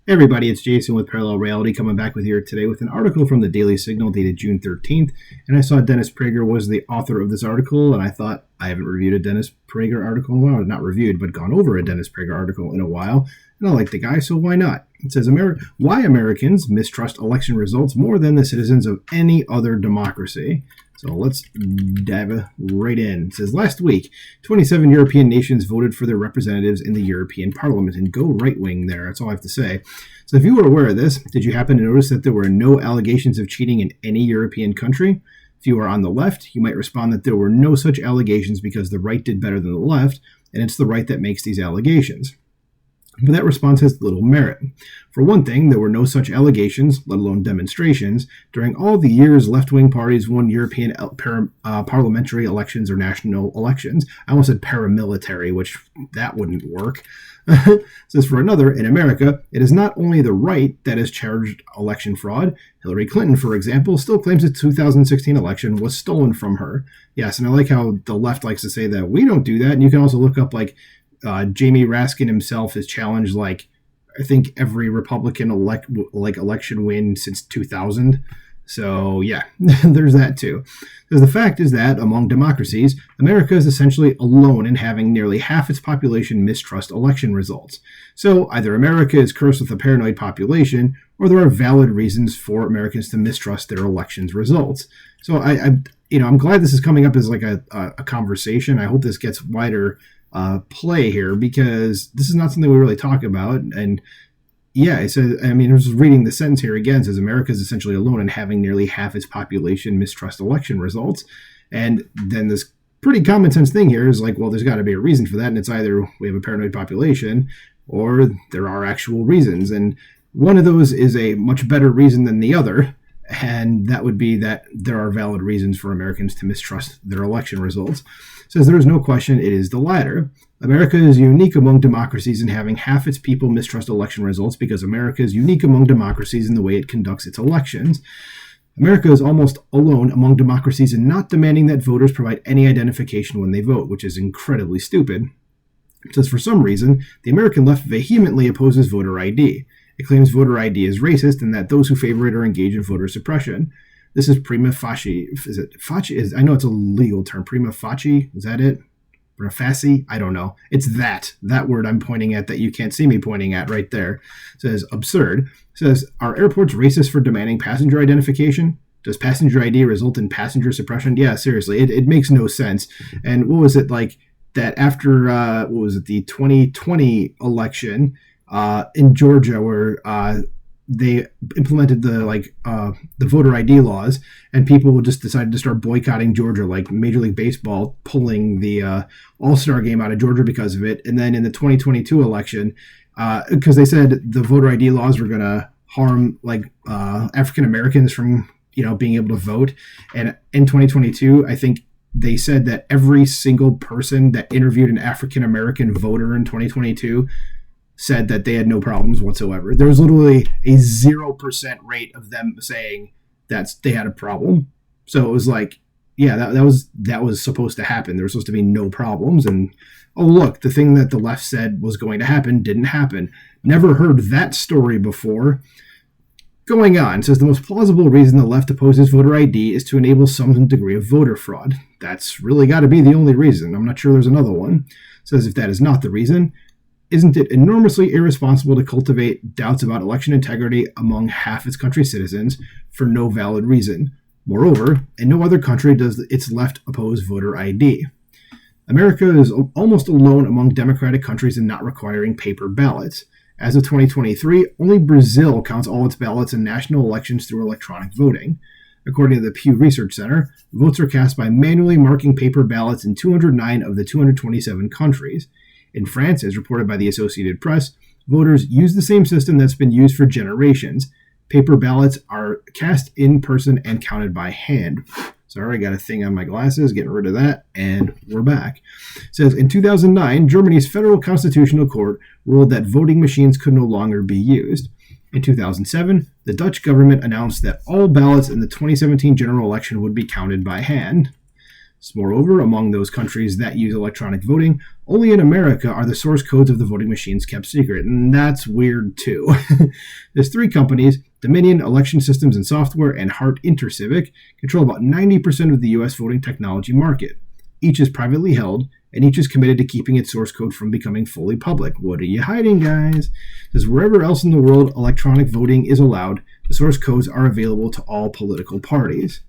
Hey everybody, it's Jason with Parallel Reality coming back with you today with an article from the Daily Signal dated June 13th. And I saw Dennis Prager was the author of this article, and I thought I haven't reviewed a Dennis Prager article in a while. Not reviewed, but gone over a Dennis Prager article in a while. And I like the guy, so why not? It says, Why Americans mistrust election results more than the citizens of any other democracy. So let's dive right in. It says, last week, 27 European nations voted for their representatives in the European Parliament. And go right-wing there, that's all I have to say. So if you were aware of this, did you happen to notice that there were no allegations of cheating in any European country? If you are on the left, you might respond that there were no such allegations because the right did better than the left, and it's the right that makes these allegations. But that response has little merit. For one thing, there were no such allegations, let alone demonstrations, during all the years left-wing parties won European parliamentary elections or national elections. I almost said paramilitary, which that wouldn't work. Says for another, in America, it is not only the right that has charged election fraud. Hillary Clinton, for example, still claims the 2016 election was stolen from her. Yes, and I like how the left likes to say that we don't do that. And you can also look up Jamie Raskin himself has challenged I think every Republican election win since 2000. So yeah, there's that too. Because the fact is that among democracies, America is essentially alone in having nearly half its population mistrust election results. So either America is cursed with a paranoid population, or there are valid reasons for Americans to mistrust their elections results. So I'm glad this is coming up as a conversation. I hope this gets wider play here, because this is not something we really talk about. And yeah, it says, I was reading the sentence here again. It says America is essentially alone in having nearly half its population mistrust election results. And then this pretty common sense thing here is well, there's got to be a reason for that. And it's either we have a paranoid population or there are actual reasons. And one of those is a much better reason than the other. And that would be that there are valid reasons for Americans to mistrust their election results. It says there is no question it is the latter. America is unique among democracies in having half its people mistrust election results because America is unique among democracies in the way it conducts its elections. America is almost alone among democracies in not demanding that voters provide any identification when they vote, which is incredibly stupid. It says for some reason, the American left vehemently opposes voter ID. It claims voter ID is racist and that those who favor it are engaged in voter suppression. This is prima facie. Is it facie? I know it's a legal term. Prima facie? Is that it? Prima facie? I don't know. It's that word I'm pointing at that you can't see me pointing at right there. It says absurd. It says, are airports racist for demanding passenger identification? Does passenger ID result in passenger suppression? Yeah, seriously. It makes no sense. And what was it that after, the 2020 election in Georgia where they implemented the voter ID laws, and people just decided to start boycotting Georgia, like Major League Baseball pulling the All-Star game out of Georgia because of it. And then in the 2022 election, because they said the voter ID laws were going to harm African Americans from being able to vote. And in 2022, I think they said that every single person that interviewed an African American voter in 2022 said that they had no problems whatsoever. There was literally a 0% rate of them saying that they had a problem. So it was that was supposed to happen. There was supposed to be no problems. And oh, look, the thing that the left said was going to happen didn't happen. Never heard that story before. Going on, it says the most plausible reason the left opposes voter ID is to enable some degree of voter fraud. That's really got to be the only reason. I'm not sure there's another one. It says if that is not the reason, isn't it enormously irresponsible to cultivate doubts about election integrity among half its country's citizens for no valid reason? Moreover, in no other country does its left oppose voter ID. America is almost alone among democratic countries in not requiring paper ballots. As of 2023, only Brazil counts all its ballots in national elections through electronic voting. According to the Pew Research Center, votes are cast by manually marking paper ballots in 209 of the 227 countries. In France, as reported by the Associated Press, voters use the same system that's been used for generations. Paper ballots are cast in person and counted by hand. Sorry, I got a thing on my glasses, getting rid of that, and we're back. It says, in 2009, Germany's Federal Constitutional Court ruled that voting machines could no longer be used. In 2007, the Dutch government announced that all ballots in the 2017 general election would be counted by hand. Moreover, among those countries that use electronic voting, only in America are the source codes of the voting machines kept secret, and that's weird too. There's 3 companies, Dominion Election Systems and Software and Hart Intercivic, control about 90% of the U.S. voting technology market. Each is privately held, and each is committed to keeping its source code from becoming fully public. What are you hiding, guys? Because wherever else in the world electronic voting is allowed, the source codes are available to all political parties.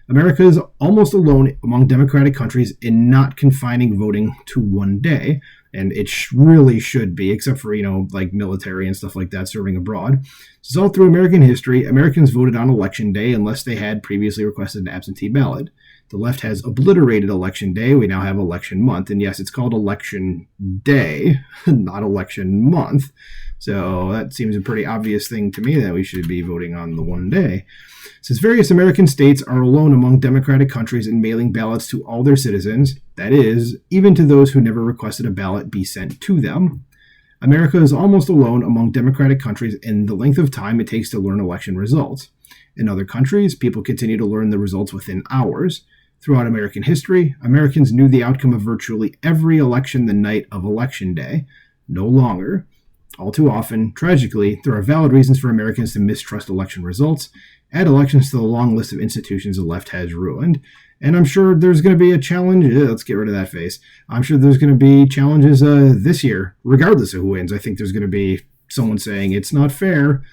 America is almost alone among democratic countries in not confining voting to one day, and it really should be, except for, like military and stuff like that serving abroad. So all through American history, Americans voted on Election Day unless they had previously requested an absentee ballot. The left has obliterated Election Day. We now have Election Month. And yes, it's called Election Day, not Election Month. So that seems a pretty obvious thing to me that we should be voting on the one day. Since various American states are alone among democratic countries in mailing ballots to all their citizens, that is, even to those who never requested a ballot be sent to them, America is almost alone among democratic countries in the length of time it takes to learn election results. In other countries, people continue to learn the results within hours. Throughout American history, Americans knew the outcome of virtually every election the night of Election Day. No longer. All too often, tragically, there are valid reasons for Americans to mistrust election results. Add elections to the long list of institutions the left has ruined. And I'm sure there's going to be a challenge. Let's get rid of that face. I'm sure there's going to be challenges this year, regardless of who wins. I think there's going to be someone saying it's not fair.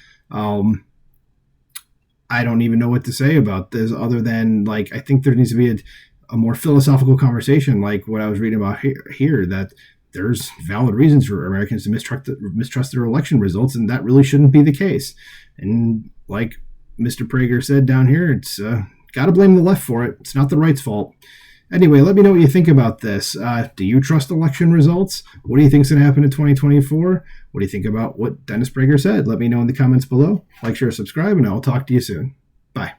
I don't even know what to say about this other than, I think there needs to be a more philosophical conversation, like what I was reading about here, that there's valid reasons for Americans to mistrust their election results, and that really shouldn't be the case. And like Mr. Prager said down here, it's got to blame the left for it. It's not the right's fault. Anyway, let me know what you think about this. Do you trust election results? What do you think is going to happen in 2024? What do you think about what Dennis Prager said? Let me know in the comments below. Like, share, subscribe, and I'll talk to you soon.